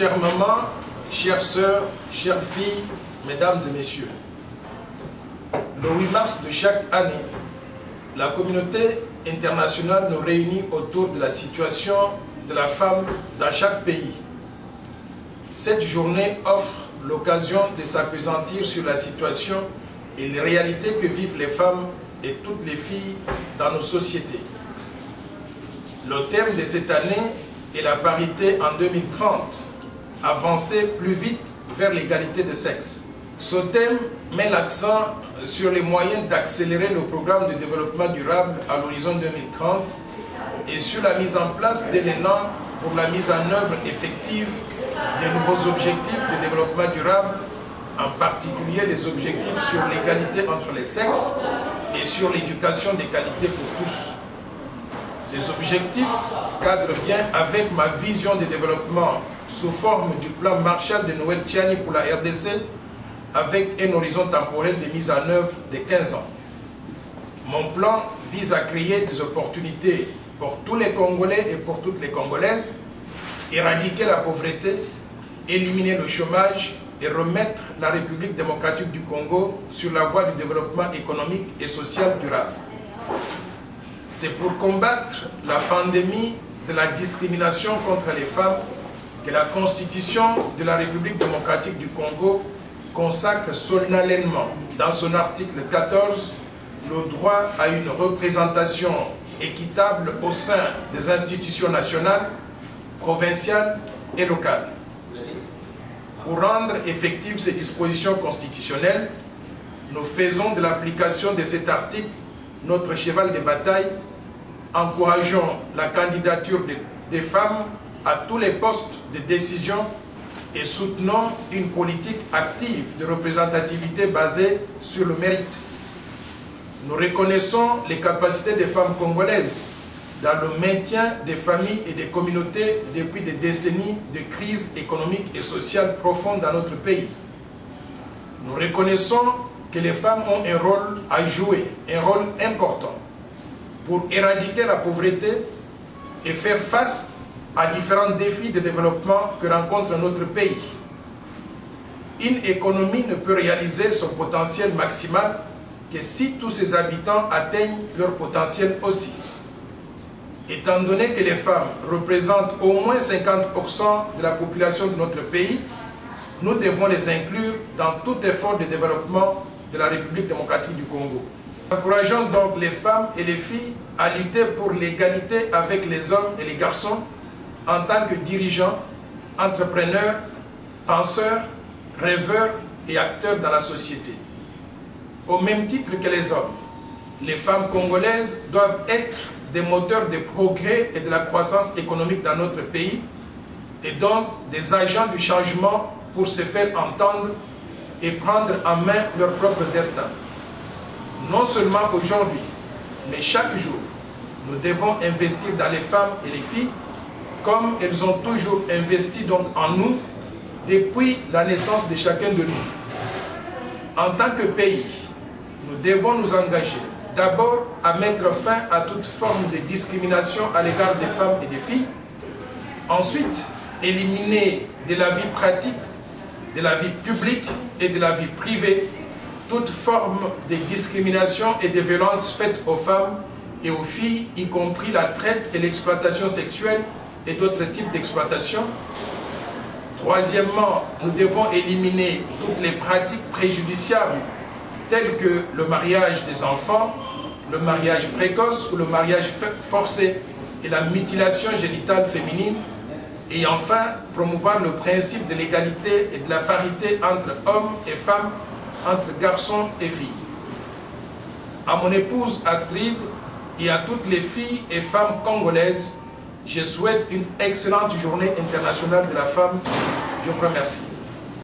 chères mamans, chères sœurs, chères filles, mesdames et messieurs, le 8 mars de chaque année, la communauté internationale nous réunit autour de la situation de la femme dans chaque pays. Cette journée offre l'occasion de s'appesantir sur la situation et les réalités que vivent les femmes et toutes les filles dans nos sociétés. Le thème de cette année est la parité en 2030, avancer plus vite vers l'égalité de sexe. Ce thème met l'accent sur les moyens d'accélérer le programme de développement durable à l'horizon 2030 et sur la mise en place d'éléments pour la mise en œuvre effective des nouveaux objectifs de développement durable, en particulier les objectifs sur l'égalité entre les sexes et sur l'éducation de qualité pour tous. Ces objectifs cadrent bien avec ma vision de développement sous forme du plan Marshall de Noël Tchiani pour la RDC, avec un horizon temporel de mise en œuvre de 15 ans. Mon plan vise à créer des opportunités pour tous les Congolais et pour toutes les Congolaises, éradiquer la pauvreté, éliminer le chômage et remettre la République démocratique du Congo sur la voie du développement économique et social durable. C'est pour combattre la pandémie de la discrimination contre les femmes que la Constitution de la République démocratique du Congo consacre solennellement dans son article 14 le droit à une représentation équitable au sein des institutions nationales, provinciales et locales. Pour rendre effectives ces dispositions constitutionnelles, nous faisons de l'application de cet article notre cheval de bataille, encourageons la candidature des femmes à tous les postes de décision et soutenons une politique active de représentativité basée sur le mérite. Nous reconnaissons les capacités des femmes congolaises dans le maintien des familles et des communautés depuis des décennies de crise économique et sociale profonde dans notre pays. Nous reconnaissons que les femmes ont un rôle à jouer, un rôle important pour éradiquer la pauvreté et faire face à différents défis de développement que rencontre notre pays. Une économie ne peut réaliser son potentiel maximal que si tous ses habitants atteignent leur potentiel aussi. Étant donné que les femmes représentent au moins 50% de la population de notre pays, nous devons les inclure dans tout effort de développement de la République démocratique du Congo. Encourageons donc les femmes et les filles à lutter pour l'égalité avec les hommes et les garçons en tant que dirigeants, entrepreneurs, penseurs, rêveurs et acteurs dans la société. Au même titre que les hommes, les femmes congolaises doivent être des moteurs de progrès et de la croissance économique dans notre pays et donc des agents du changement pour se faire entendre et prendre en main leur propre destin. Non seulement aujourd'hui, mais chaque jour, nous devons investir dans les femmes et les filles comme elles ont toujours investi donc en nous depuis la naissance de chacun de nous. En tant que pays, nous devons nous engager d'abord à mettre fin à toute forme de discrimination à l'égard des femmes et des filles. Ensuite, éliminer de la vie pratique, de la vie publique et de la vie privée toute forme de discrimination et de violence faites aux femmes et aux filles, y compris la traite et l'exploitation sexuelle et d'autres types d'exploitation. Troisièmement, nous devons éliminer toutes les pratiques préjudiciables telles que le mariage des enfants, le mariage précoce ou le mariage forcé et la mutilation génitale féminine. Et enfin, promouvoir le principe de l'égalité et de la parité entre hommes et femmes, entre garçons et filles. À mon épouse Astrid et à toutes les filles et femmes congolaises, je souhaite une excellente journée internationale de la femme. Je vous remercie.